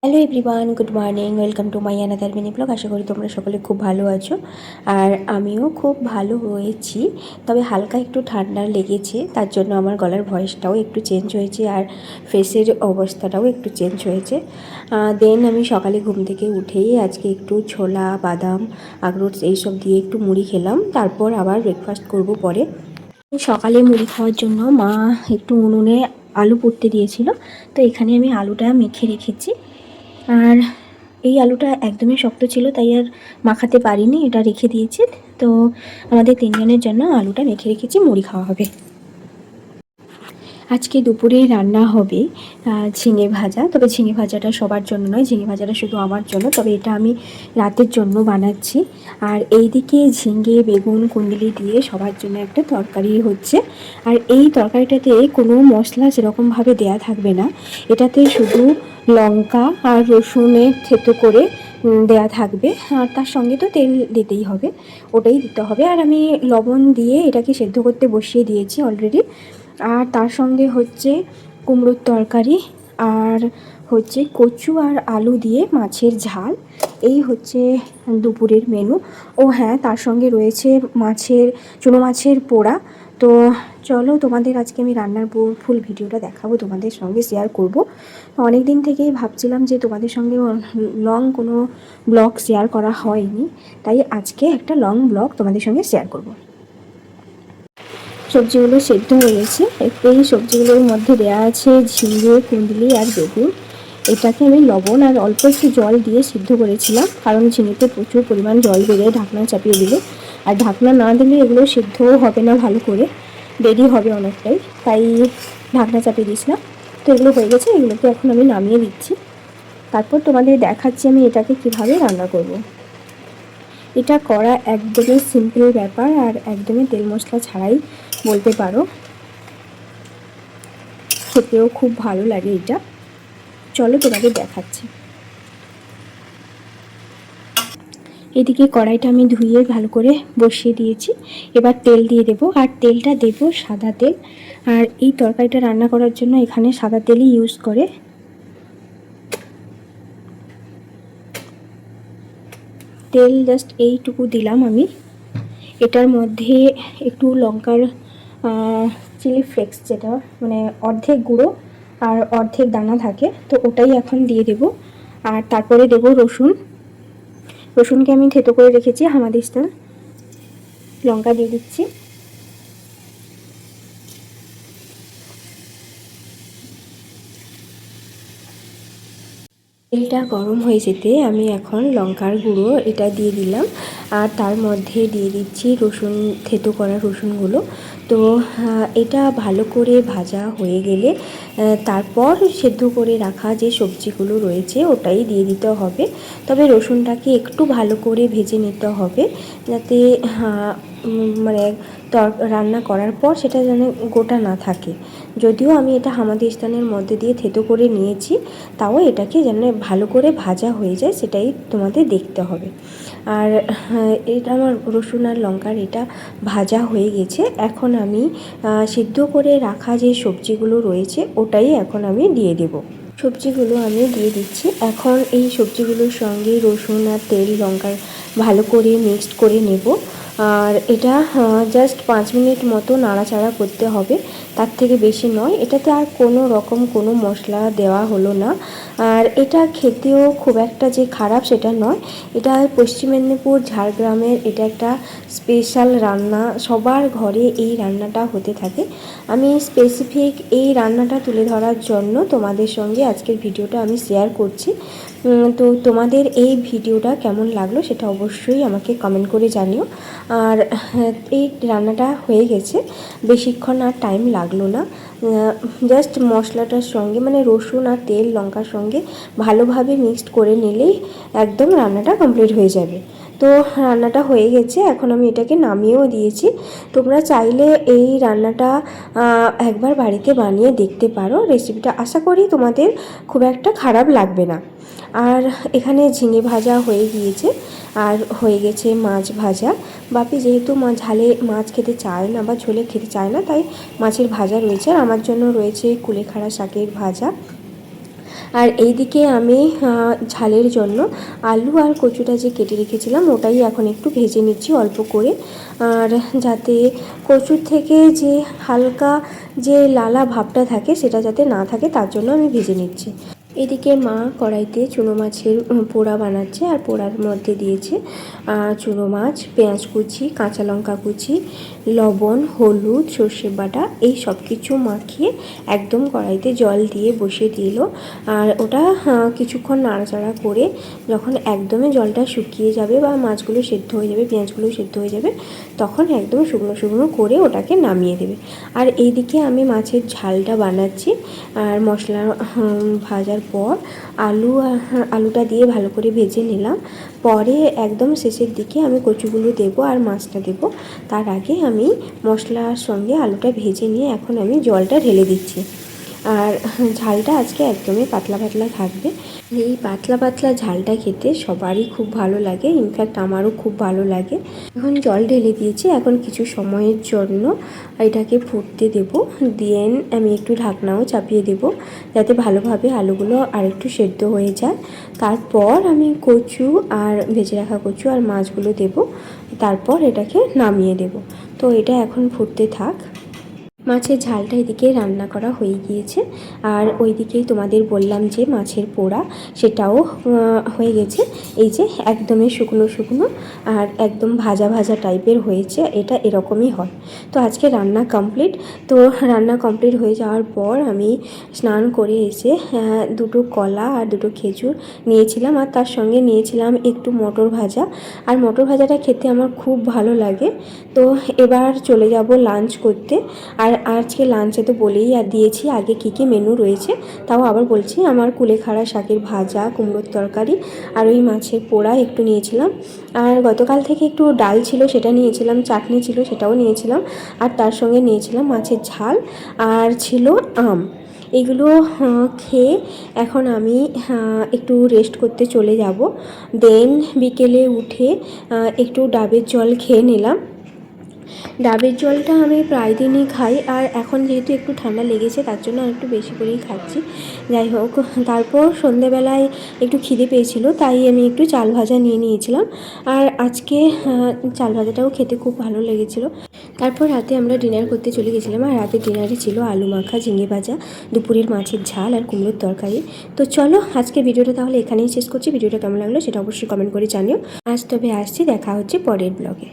Hello everyone, good morning, welcome to my another mini blog. আশা করি তোমরা সকলে খুব ভালো আছো আর আমিও খুব ভালো রয়েছি। তবে হালকা একটু ঠান্ডা লেগেছে, তার জন্য আমার গলার ভয়েসটাও একটু চেঞ্জ হয়েছে আর ফেসের অবস্থাটাও একটু চেঞ্জ হয়েছে। দেন আমি সকালে ঘুম থেকে উঠেই আজকে একটু ছোলা, বাদাম, আখরোট এইসব দিয়ে একটু মুড়ি খেলাম, তারপর আবার ব্রেকফাস্ট করব পরে। সকালে মুড়ি খাওয়ার জন্য মা একটু উনুনে আলু পুড়তে দিয়েছিল, তো এখানে আমি আলুটা মেখে রেখেছি। আর এই আলুটা একদমই শক্ত ছিল, তাই আর মাখাতে পারিনি, এটা রেখে দিয়েছি। তো আমাদের তিনজনের জন্য আলুটা মেখে রেখেছি, মুড়ি খাওয়া হবে। আজকে দুপুরে রান্না হবে ঝিঙে ভাজা। তবে ঝিঙে ভাজাটা সবার জন্য নয়, ঝিঙে ভাজাটা শুধু আমার জন্য, তবে এটা আমি রাতের জন্য বানাচ্ছি। আর এইদিকে ঝিঙে, বেগুন, কুন্দুলি দিয়ে সবার জন্য একটা তরকারি হচ্ছে। আর এই তরকারিটাতে কোনো মশলা সেরকমভাবে দেয়া থাকবে না, এটাতে শুধু লঙ্কা আর রসুনের থেতো করে দেয়া থাকবে। আর তার সঙ্গে তো তেল দিতেই হবে, ওটাই দিতে হবে। আর আমি লবণ দিয়ে এটাকে সেদ্ধ করতে বসিয়ে দিয়েছি অলরেডি। আর তার সঙ্গে হচ্ছে কুমড়োর তরকারি, আর হচ্ছে কচু আর আলু দিয়ে মাছের ঝাল। এই হচ্ছে দুপুরের মেনু। ও হ্যাঁ, তার সঙ্গে রয়েছে চুনো মাছের পোড়া। তো চলো, তোমাদের আজকে আমি রান্নার ফুল ভিডিওটা দেখাবো, তোমাদের সঙ্গে শেয়ার করব। অনেক দিন থেকেই ভাবছিলাম যে তোমাদের সঙ্গে লং কোনো ব্লগ শেয়ার করা হয়নি, তাই আজকে একটা লং ব্লগ তোমাদের সঙ্গে শেয়ার করব। সবজিগুলো সেদ্ধ হয়ে গেছে। এই সবজিগুলোর মধ্যে দেওয়া আছে ঝিঙে, কুন্দুলি আর বেগুন। এটাকে আমি লবণ আর অল্প একটু জল দিয়ে সিদ্ধ করেছিলাম, কারণ ঝিঙেতে প্রচুর পরিমাণ জল বেড়ে ঢাকনা চাপিয়ে দিলে, আর ঢাকনা না দিলে এগুলো সিদ্ধও হবে না ভালো করে, দেরি হবে অনেকটাই, তাই ঢাকনা চাপিয়ে দিয়েছিলাম। তো এগুলো হয়ে গেছে, এগুলোকে এখন আমি নামিয়ে দিচ্ছি। তারপর তোমাদের দেখাচ্ছি আমি এটাকে কিভাবে রান্না করব। এটা করা একদমই সিম্পল ব্যাপার, আর একদমই তেল মশলা ছাড়াই বলতে পারো, খেতেও খুব ভালো লাগে এটা। চলো তোমাদের দেখাচ্ছি। এদিকে কড়াইটা আমি ধুয়ে ভালো করে বসিয়ে দিয়েছি। এবার তেল দিয়ে দেবো, আর তেলটা দেবো সাদা তেল। আর এই তরকারিটা রান্না করার জন্য এখানে সাদা তেলই ইউজ করে। তেল জাস্ট এইটুকু দিলাম আমি। এটার মধ্যে একটু লঙ্কার চিলি ফ্লেক্স, যেটা মানে অর্ধেক গুঁড়ো আর অর্ধেক দানা থাকে, তো ওটাই এখন দিয়ে দেব। আর তারপরে দেব রসুনকে আমি থেতো করে রেখেছি, হামাদিস্তা। লঙ্কা দিয়ে দিচ্ছি। তেলটা গরম হয়ে যেতে আমি এখন লঙ্কার গুঁড়ো এটা দিয়ে দিলাম, আর তার মধ্যে দিয়ে দিচ্ছি রসুন, থেতো করা রসুনগুলো। তো এটা ভালো করে ভাজা হয়ে গেলে তারপর সেদ্ধ করে রাখা যে সবজিগুলো রয়েছে ওটাই দিয়ে দিতে হবে। তবে রসুনটাকে একটু ভালো করে ভেজে নিতে হবে, যাতে মানে রান্না করার পর সেটা যেন গোটা না থাকে। যদিও আমি এটা হামাদিস্তানের মধ্যে দিয়ে থেতো করে নিয়েছি, তাও এটাকে যেন ভালো করে ভাজা হয়ে যায় সেটাই তোমাদের দেখতে হবে। আর এটা আমার রসুন আর লঙ্কার এটা ভাজা হয়ে গেছে। এখন আমি সিদ্ধ করে রাখা যে সবজিগুলো রয়েছে ওটাই এখন আমি দিয়ে দেব। সবজিগুলো আমি দিয়ে দিচ্ছি। এখন এই সবজিগুলোর সঙ্গে রসুন আর তেল, লঙ্কার ভালো করে মিক্সড করে নেব। আর এটা জাস্ট 5 মিনিট মতো নাড়াচাড়া করতে হবে, তার থেকে বেশি নয়। এটাতে আর কোনো রকম কোনো মশলা দেওয়া হলো না। আর এটা খেতেও খুব একটা যে খারাপ সেটা নয়। এটা পশ্চিম মেদিনীপুর ঝাড়গ্রামের এটা একটা স্পেশাল রান্না, সবার ঘরে এই রান্নাটা হতে থাকে। আমি স্পেসিফিক এই রান্নাটা তুলে ধরার জন্য তোমাদের সঙ্গে আজকের ভিডিওটা আমি শেয়ার করছি। তো তোমাদের এই ভিডিওটা কেমন লাগলো সেটা অবশ্যই আমাকে কমেন্ট করে জানিও। আর এই রান্নাটা হয়ে গেছে, বেশিক্ষণ আর টাইম লাগলো না। জাস্ট মশলাটার সঙ্গে মানে রসুন আর তেল, লঙ্কার সঙ্গে ভালোভাবে মিক্সড করে নিলেই একদম রান্নাটা কমপ্লিট হয়ে যাবে। তো রান্নাটা হয়ে গেছে, এখন আমি এটাকে নামিয়েও দিয়েছি। তোমরা চাইলে এই রান্নাটা একবার বাড়িতে বানিয়ে দেখতে পারো। রেসিপিটা আশা করি তোমাদের খুব একটা খারাপ লাগবে না। আর এখানে ঝিঙে ভাজা হয়ে গিয়েছে, আর হয়ে গেছে মাছ ভাজা। বাপি যেহেতু ঝালে মাছ খেতে চায় না বা ঝোলে খেতে চায় না, তাই মাছের ভাজা রয়েছে। আর আমার জন্য রয়েছে কুলেখাড়া শাকের ভাজা। আর এইদিকে আমি ঝালের জন্য আলু আর কচুটা যে কেটে রেখেছিলাম ওটাই এখন একটু ভেজে নিচ্ছি অল্প করে, আর যাতে কচুর থেকে যে হালকা যে লালা ভাবটা থাকে সেটা যাতে না থাকে তার জন্য আমি ভেজে নিচ্ছি। এদিকে মা কড়াইতে চুনো মাছের পোড়া বানাচ্ছে, আর পোড়ার মধ্যে দিয়েছে চুনো মাছ, পেঁয়াজ কুচি, কাঁচা লঙ্কা কুচি, লবণ, হলুদ, সর্ষে বাটা এই সব কিছু মাখিয়ে একদম কড়াইতে জল দিয়ে বসিয়ে দিল। আর ওটা কিছুক্ষণ নাড়াচাড়া করে যখন একদমই জলটা শুকিয়ে যাবে বা মাছগুলো সেদ্ধ হয়ে যাবে, পেঁয়াজগুলো সেদ্ধ হয়ে যাবে, তখন একদম শুকনো শুকনো করে ওটাকে নামিয়ে দেবে। আর এইদিকে আমি মাছের ঝালটা বানাচ্ছি। আর মশলা ভাজার পর আলুটা দিয়ে ভালো করে ভেজে নিলাম। পরে একদম শেষের দিকে আমি কচুগুলো দেবো আর মাছটা দেবো। তার আগে আমি মশলার সঙ্গে আলুটা ভেজে নিয়ে এখন আমি জলটা ঢেলে দিচ্ছি। আর ঝালটা আজকে একদমই পাতলা পাতলা থাকবে। এই পাতলা পাতলা ঝালটা খেতে সবারই খুব ভালো লাগে, ইনফ্যাক্ট আমারও খুব ভালো লাগে। এখন জল ঢেলে দিয়েছি, এখন কিছু সময়ের জন্য এটাকে ফুটতে দেব। দেন আমি একটু ঢাকনাও চাপিয়ে দেব যাতে ভালোভাবে আলুগুলো আরেকটু সেদ্ধ হয়ে যায়। তারপর আমি কচু আর ভেজে রাখা কচু আর মাছগুলো দেব, তারপর এটাকে নামিয়ে দেব। তো এটা এখন ফুটতে থাক। মাছের ঝালটা এদিকে রান্না করা হয়ে গিয়েছে, আর ওইদিকেই তোমাদের বললাম যে মাছের পোড়া সেটাও হয়ে গেছে। এই যে একদমই শুকনো শুকনো আর একদম ভাজা ভাজা টাইপের হয়েছে, এটা এরকমই হয়। তো আজকে রান্না কমপ্লিট। তো রান্না কমপ্লিট হয়ে যাওয়ার পর আমি স্নান করে এসে দুটো কলা আর দুটো খেজুর নিয়েছিলাম, আর তার সঙ্গে নিয়েছিলাম একটু মটর ভাজা। আর মটর ভাজাটা খেতে আমার খুব ভালো লাগে। তো এবার চলে যাব লাঞ্চ করতে। আর আজকে লাঞ্চে তো বলেই দিয়েছি আগে কী কী মেনু রয়েছে, তাও আবার বলছি। আমার কুলেখাড়া শাকের ভাজা, কুমড়োর তরকারি আর ওই মাছের পোড়া একটু নিয়েছিলাম। আর গতকাল থেকে একটু ডাল ছিল সেটা নিয়েছিলাম, চাটনি ছিল সেটাও নিয়েছিলাম, আর তার সঙ্গে নিয়েছিলাম মাছের ঝাল আর ছিল আম। এগুলো খেয়ে এখন আমি একটু রেস্ট করতে চলে যাব। দেন বিকেলে উঠে একটু ডাবের জল খেয়ে নিলাম। ডাবের জলটা আমি প্রায় দিনই খাই, আর এখন যেহেতু একটু ঠান্ডা লেগেছে তার জন্য আর একটু বেশি করেই খাচ্ছি। যাই হোক, তারপর সন্ধেবেলায় একটু খিদে পেয়েছিল তাই আমি একটু চাল ভাজা নিয়ে নিয়েছিলাম। আর আজকে চাল ভাজাটাও খেতে খুব ভালো লেগেছিল। তারপর রাতে আমরা ডিনার করতে চলে গেছিলাম, আর রাতে ডিনারে ছিল আলু মাখা, ঝিঙে ভাজা, দুপুরের মাছের ঝাল আর কুমড়োর তরকারি। তো চলো আজকে ভিডিওটা তাহলে এখানেই শেষ করছি। ভিডিওটা কেমন লাগলো সেটা অবশ্যই কমেন্ট করে জানিও। আজ তবে আসছি, দেখা হচ্ছে পরের ব্লগে।